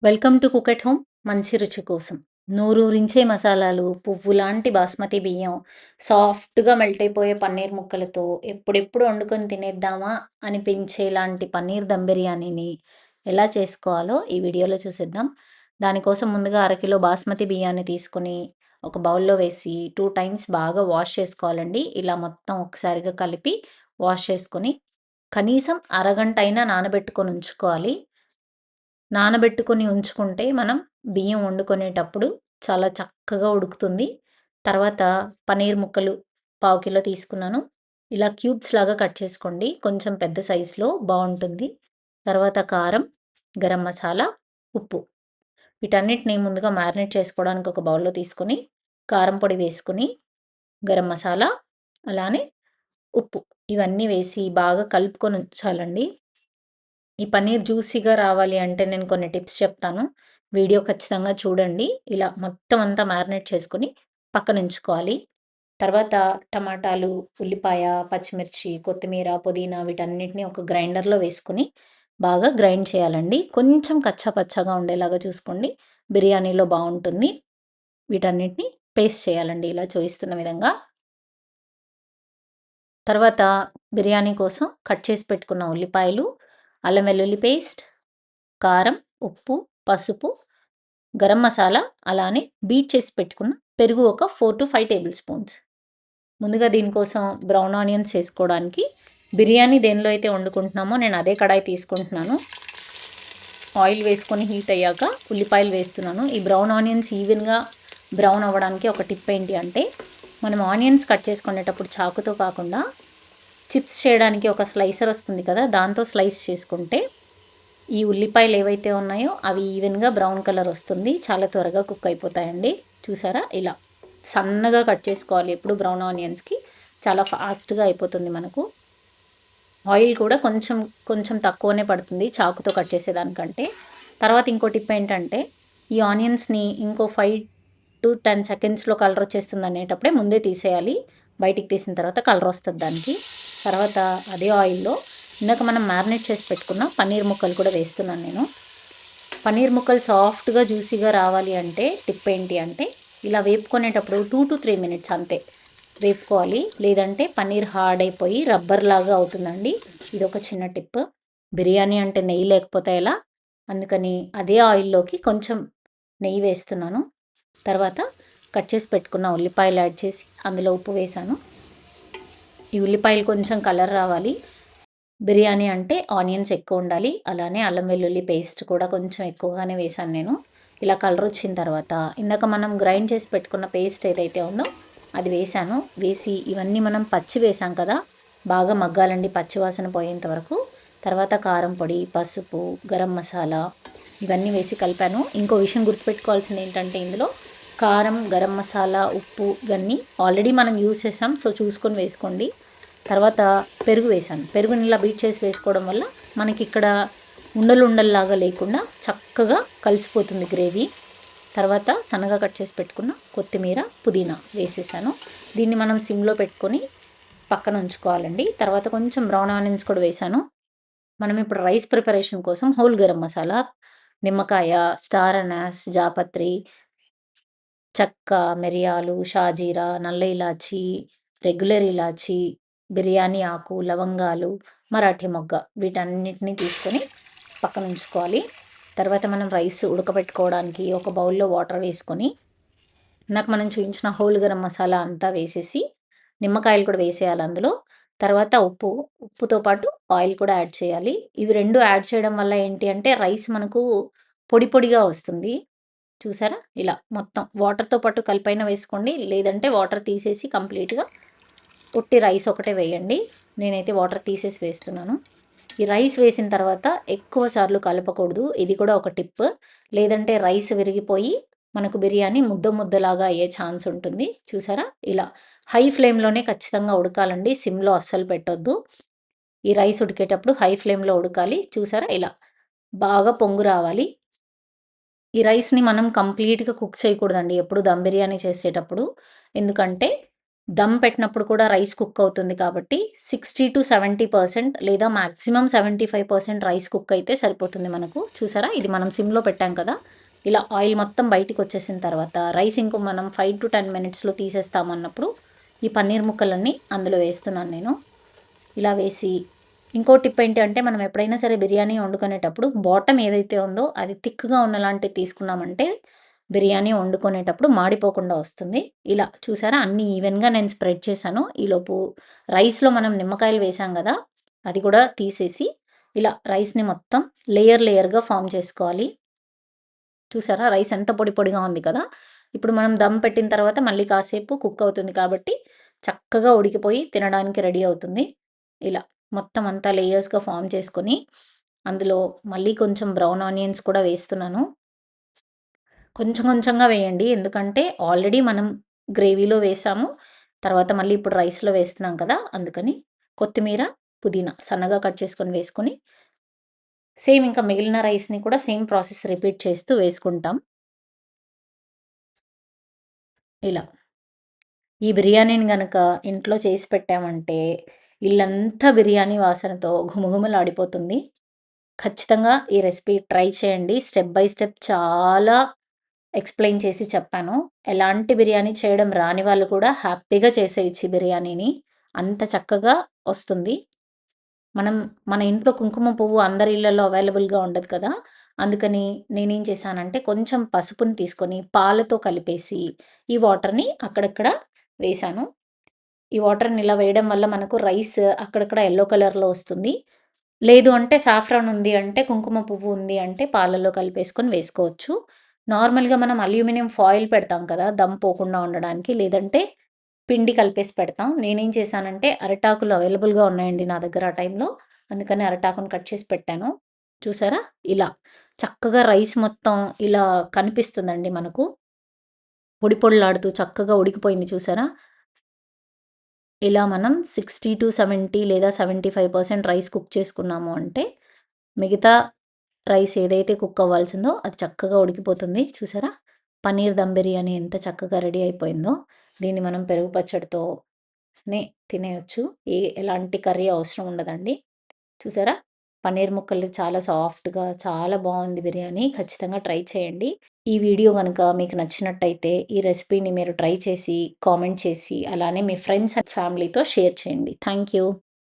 Welcome to cook at home. మంచి రుచి కోసం నోరూరించే మసాలాలు, పువ్వులాంటి బాస్మతి బియ్యం, సాఫ్ట్‌గా మెల్ట్ అయిపోయే పన్నీర్ ముక్కలతో ఎప్పుడెప్పుడు వండుకొని తినేద్దామా అనిపించేలాంటి పన్నీర్ దమ్ బిర్యానీని ఎలా చేసుకోవాలో ఈ వీడియోలో చూసేద్దాం. దానికోసం ముందుగా అరకిలో బాస్మతి బియ్యాన్ని తీసుకొని ఒక బౌల్‌లో వేసి 2 టైమ్స్ బాగా వాష్ చేసుకోవాలండి. ఇలా మొత్తం ఒకసారిగా కలిపి వాష్ చేసుకొని కనీసం అరగంట అయినా నానబెట్టుకొని ఉంచుకోవాలి. నానబెట్టుకొని ఉంచుకుంటే మనం బియ్యం వండుకునేటప్పుడు చాలా చక్కగా ఉడుకుతుంది. తర్వాత పన్నీర్ ముక్కలు పావు కిలో తీసుకున్నాను. ఇలా క్యూబ్స్ లాగా కట్ చేసుకోండి. కొంచెం పెద్ద సైజులో బావుంటుంది. తర్వాత కారం, గరం మసాలా, ఉప్పు వీటన్నిటిని ముందుగా మ్యారినేట్ చేసుకోవడానికి ఒక బౌల్‌లో తీసుకొని, కారం పొడి వేసుకొని, గరం మసాలా, అలానే ఉప్పు ఇవన్నీ వేసి బాగా కలుపుకొని ఉంచాలండి. ఈ పన్నీర్ జ్యూసీగా రావాలి అంటే నేను కొన్ని టిప్స్ చెప్తాను. వీడియో ఖచ్చితంగా చూడండి. ఇలా మొత్తం అంతా మ్యారినేట్ చేసుకొని పక్కనుంచుకోవాలి. తర్వాత టమాటాలు, ఉల్లిపాయ, పచ్చిమిర్చి, కొత్తిమీర, పుదీనా వీటన్నిటిని ఒక గ్రైండర్‌లో వేసుకొని బాగా గ్రైండ్ చేయాలండి. కొంచెం కచ్చా పచ్చాగా ఉండేలాగా చూసుకోండి. బిర్యానీలో బావుంటుంది. వీటన్నిటిని పేస్ట్ చేయాలండి ఇలా చూయిస్తున్న విధంగా. తర్వాత బిర్యానీ కోసం కట్ చేసి పెట్టుకున్న ఉల్లిపాయలు, అల్లం వెల్లుల్లి పేస్ట్, కారం, ఉప్పు, పసుపు, గరం మసాలా, అలానే బీట్ చేసి పెట్టుకున్న పెరుగు ఒక 4-5 టేబుల్ స్పూన్స్. ముందుగా దీనికోసం బ్రౌన్ ఆనియన్స్ చేసుకోవడానికి బిర్యానీ దేనిలో అయితే వండుకుంటున్నామో నేను అదే కడాయి తీసుకుంటున్నాను. ఆయిల్ వేసుకొని హీట్ అయ్యాక ఉల్లిపాయలు వేస్తున్నాను. ఈ బ్రౌన్ ఆనియన్స్ ఈవెన్‌గా బ్రౌన్ అవ్వడానికి ఒక టిప్ ఏంటి అంటే, మనం ఆనియన్స్ కట్ చేసుకునేటప్పుడు చాకుతో కాకుండా చిప్స్ చేయడానికి ఒక స్లైసర్ వస్తుంది కదా! దాంతో స్లైస్ చేసుకుంటే ఈ ఉల్లిపాయలు ఏవైతే ఉన్నాయో అవి ఈవెన్‌గా బ్రౌన్ కలర్ వస్తుంది. చాలా త్వరగా కుక్ అయిపోతాయండి. చూసారా? ఇలా సన్నగా కట్ చేసుకోవాలి ఎప్పుడు బ్రౌన్ ఆనియన్స్‌కి. చాలా ఫాస్ట్‌గా అయిపోతుంది మనకు. ఆయిల్ కూడా కొంచెం కొంచెం తక్కువనే పడుతుంది చాకుతో కట్ చేసేదానికంటే. తర్వాత ఇంకో టిప్ ఏంటంటే, ఈ ఆనియన్స్‌ని ఇంకో 5-10 సెకండ్స్‌లో కలర్ వచ్చేస్తుంది అనేటప్పుడే ముందే తీసేయాలి. బయటికి తీసిన తర్వాత కలర్ వస్తది దానికి. తర్వాత అదే ఆయిల్‌లో ఇందాక మనం మ్యారినేట్ చేసి పెట్టుకున్న పన్నీర్ ముక్కలు కూడా వేస్తున్నాను నేను. పన్నీర్ ముక్కలు సాఫ్ట్‌గా, జ్యూసీగా రావాలి అంటే టిప్ ఏంటి అంటే, ఇలా వేపుకునేటప్పుడు 2-3 మినిట్స్ అంతే వేపుకోవాలి. లేదంటే పన్నీర్ హార్డ్ అయిపోయి రబ్బర్‌లాగా అవుతుందండి. ఇదొక చిన్న టిప్. బిర్యానీ అంటే నెయ్యి లేకపోతే ఎలా? అందుకని అదే ఆయిల్‌లోకి కొంచెం నెయ్యి వేస్తున్నాను. తర్వాత కట్ చేసి పెట్టుకున్న ఉల్లిపాయలు యాడ్ చేసి అందులో ఉప్పు వేశాను. ఈ ఉల్లిపాయలు కొంచెం కలర్ రావాలి. బిర్యానీ అంటే ఆనియన్స్ ఎక్కువ ఉండాలి. అలానే అల్లం వెల్లుల్లి పేస్ట్ కూడా కొంచెం ఎక్కువగానే వేశాను నేను. ఇలా కలర్ వచ్చిన తర్వాత ఇందాక మనం గ్రైండ్ చేసి పెట్టుకున్న పేస్ట్ ఏదైతే ఉందో అది వేశాను. వేసి ఇవన్నీ మనం పచ్చి వేసాం కదా! బాగా మగ్గాలండి పచ్చి వాసన పోయేంత వరకు. తర్వాత కారం పొడి, పసుపు, గరం మసాలా ఇవన్నీ వేసి కలిపాను. ఇంకో విషయం గుర్తుపెట్టుకోవాల్సింది ఏంటంటే ఇందులో కారం, గరం మసాలా, ఉప్పు ఇవన్నీ ఆల్రెడీ మనం యూజ్ చేసాం. సో, చూసుకొని వేసుకోండి. తర్వాత పెరుగు వేశాను. పెరుగుని ఇలా బీట్ చేసి వేసుకోవడం వల్ల మనకిక్కడ ఉండలు ఉండల్లాగా లేకుండా చక్కగా కలిసిపోతుంది గ్రేవీ. తర్వాత సన్నగా కట్ చేసి పెట్టుకున్న కొత్తిమీర, పుదీనా వేసేసాను. దీన్ని మనం సిమ్‌లో పెట్టుకొని పక్కన ఉంచుకోవాలండి. తర్వాత కొంచెం బ్రౌన్ ఆనియన్స్ కూడా వేశాను. మనం ఇప్పుడు రైస్ ప్రిపరేషన్ కోసం హోల్ గరం మసాలా, నిమ్మకాయ, స్టార్ అనాస్, జాపత్రి, చెక్క, మిరియాలు, షాజీరా, నల్ల ఇలాచి, రెగ్యులర్ ఇలాచి, బిర్యానీ ఆకు, లవంగాలు, మరాఠీ మొగ్గ వీటన్నిటిని తీసుకొని పక్కనుంచుకోవాలి. తర్వాత మనం రైస్ ఉడకబెట్టుకోవడానికి ఒక బౌల్‌లో వాటర్ వేసుకొని, ఇందాక మనం చూయించిన హోల్ గరం మసాలా అంతా వేసేసి, నిమ్మకాయలు కూడా వేసేయాలి అందులో. తర్వాత ఉప్పు, ఉప్పుతో పాటు ఆయిల్ కూడా యాడ్ చేయాలి. ఇవి 2 యాడ్ చేయడం వల్ల ఏంటి అంటే రైస్ మనకు పొడి పొడిగా వస్తుంది. చూసారా? ఇలా మొత్తం వాటర్‌తో పాటు కలిపైనా వేసుకోండి. లేదంటే వాటర్ తీసేసి కంప్లీట్‌గా ఉట్టి రైస్ ఒకటే వేయండి. నేనైతే వాటర్ తీసేసి వేస్తున్నాను. ఈ రైస్ వేసిన తర్వాత ఎక్కువ సార్లు కలపకూడదు. ఇది కూడా ఒక టిప్. లేదంటే రైస్ విరిగిపోయి మనకు బిర్యానీ ముద్ద ముద్దలాగా అయ్యే ఛాన్స్ ఉంటుంది. చూసారా? ఇలా హై ఫ్లేమ్‌లోనే ఖచ్చితంగా ఉడకాలండి. సిమ్‌లో అస్సలు పెట్టొద్దు. ఈ రైస్ ఉడికేటప్పుడు హై ఫ్లేమ్‌లో ఉడకాలి. చూసారా? ఇలా బాగా పొంగు రావాలి. ఈ రైస్‌ని మనం కంప్లీట్‌గా కుక్ చేయకూడదండి ఎప్పుడు దమ్ బిర్యానీ చేసేటప్పుడు. ఎందుకంటే దమ్ పెట్టినప్పుడు కూడా రైస్ కుక్ అవుతుంది కాబట్టి 60-70% లేదా మాక్సిమం 75% రైస్ కుక్ అయితే సరిపోతుంది మనకు. చూసారా? ఇది మనం సిమ్‌లో పెట్టాం కదా! ఇలా ఆయిల్ మొత్తం బయటికొచ్చేసిన తర్వాత రైస్ ఇంకో మనం 5-10 మినిట్స్‌లో తీసేస్తామన్నప్పుడు ఈ పన్నీర్ ముక్కలన్నీ అందులో వేస్తున్నాను నేను. ఇలా వేసి ఇంకో టిప్ ఏంటి అంటే మనం ఎప్పుడైనా సరే బిర్యానీ వండుకునేటప్పుడు బాటమ్ ఏదైతే ఉందో అది థిక్‌గా ఉన్నలాంటిది తీసుకున్నామంటే బిర్యానీ వండుకునేటప్పుడు మాడిపోకుండా వస్తుంది. ఇలా చూసారా? అన్నీ ఈవెన్‌గా నేను స్ప్రెడ్ చేశాను. ఈలోపు రైస్‌లో మనం నిమ్మకాయలు వేసాం గదా! అది కూడా తీసేసి ఇలా రైస్‌ని మొత్తం లేయర్‌గా ఫార్మ్ చేసుకోవాలి. చూసారా? రైస్ ఎంత పొడి పొడిగా ఉంది కదా! ఇప్పుడు మనం దమ్ పెట్టిన తర్వాత మళ్ళీ కాసేపు కుక్ అవుతుంది కాబట్టి చక్కగా ఉడికిపోయి తినడానికి రెడీ అవుతుంది. ఇలా మొత్తం అంతా లేయర్స్‌గా ఫార్మ్ చేసుకొని అందులో మళ్ళీ కొంచెం బ్రౌన్ ఆనియన్స్ కూడా వేస్తున్నాను. కొంచెం కొంచెంగా వేయండి. ఎందుకంటే ఆల్రెడీ మనం గ్రేవీలో వేసాము. తర్వాత మళ్ళీ ఇప్పుడు రైస్‌లో వేస్తున్నాం కదా! అందుకని కొత్తిమీర, పుదీనా సన్నగా కట్ చేసుకొని వేసుకొని సేమ్ ఇంకా మిగిలిన రైస్‌ని కూడా సేమ్ ప్రాసెస్ రిపీట్ చేస్తూ వేసుకుంటాం. ఇలా. ఈ బిర్యానీని గనక ఇంట్లో చేసి పెట్టామంటే ఇల్లంతా బిర్యానీ వాసనతో ఘుమఘుమలాడిపోతుంది. ఖచ్చితంగా ఈ రెసిపీ ట్రై చేయండి. స్టెప్ బై స్టెప్ చాలా ఎక్స్‌ప్లెయిన్ చేసి చెప్పాను. ఎలాంటి బిర్యానీ చేయడం రాని వాళ్ళు కూడా హ్యాపీగా చేసేయొచ్చు ఈ బిర్యానీని. అంత చక్కగా వస్తుంది. మనం మన ఇంట్లో కుంకుమ పువ్వు అందరి ఇళ్లలో అవైలబుల్‌గా ఉండదు కదా! అందుకని నేనేం చేశానంటే కొంచెం పసుపుని తీసుకొని పాలతో కలిపేసి ఈ వాటర్‌ని అక్కడక్కడ వేశాను. ఈ వాటర్‌ని ఇలా వేయడం వల్ల మనకు రైస్ అక్కడక్కడ యెల్లో కలర్‌లో వస్తుంది. లేదు అంటే సాఫ్రాన్ ఉంది అంటే, కుంకుమ పువ్వు ఉంది అంటే పాలల్లో కలిపేసుకొని వేసుకోవచ్చు. నార్మల్‌గా మనం అల్యూమినియం ఫాయిల్ పెడతాం కదా! దమ్ పోకుండా ఉండడానికి. లేదంటే పిండి కలిపేసి పెడతాం. నేనేం చేశానంటే అరిటాకులు అవైలబుల్‌గా ఉన్నాయండి నా దగ్గర ఆ టైంలో. అందుకని అరిటాకుని కట్ చేసి పెట్టాను. చూసారా? ఇలా చక్కగా రైస్ మొత్తం ఇలా కనిపిస్తుందండి మనకు. పొడి పొడిలాడుతూ చక్కగా ఉడికిపోయింది చూసారా? ఇలా మనం 60-70 లేదా 75% రైస్ కుక్ చేసుకున్నాము అంటే, మిగతా రైస్ ఏదైతే కుక్ అవ్వాల్సిందో అది చక్కగా ఉడికిపోతుంది. చూసారా? పన్నీర్ దమ్ బిర్యానీ ఎంత చక్కగా రెడీ అయిపోయిందో. దీన్ని మనం పెరుగు పచ్చడితోనే తినేయొచ్చు. ఎలాంటి కర్రీ అవసరం ఉండదండి. చూసారా? పన్నీర్ ముక్కలు చాలా సాఫ్ట్‌గా చాలా బావుంది బిర్యానీ. ఖచ్చితంగా ట్రై చేయండి. ఈ వీడియో గనుక మీకు నచ్చినట్టయితే ఈ రెసిపీని మీరు ట్రై చేసి, కామెంట్ చేసి, అలానే మీ ఫ్రెండ్స్ అండ్ ఫ్యామిలీతో షేర్ చేయండి. Thank you.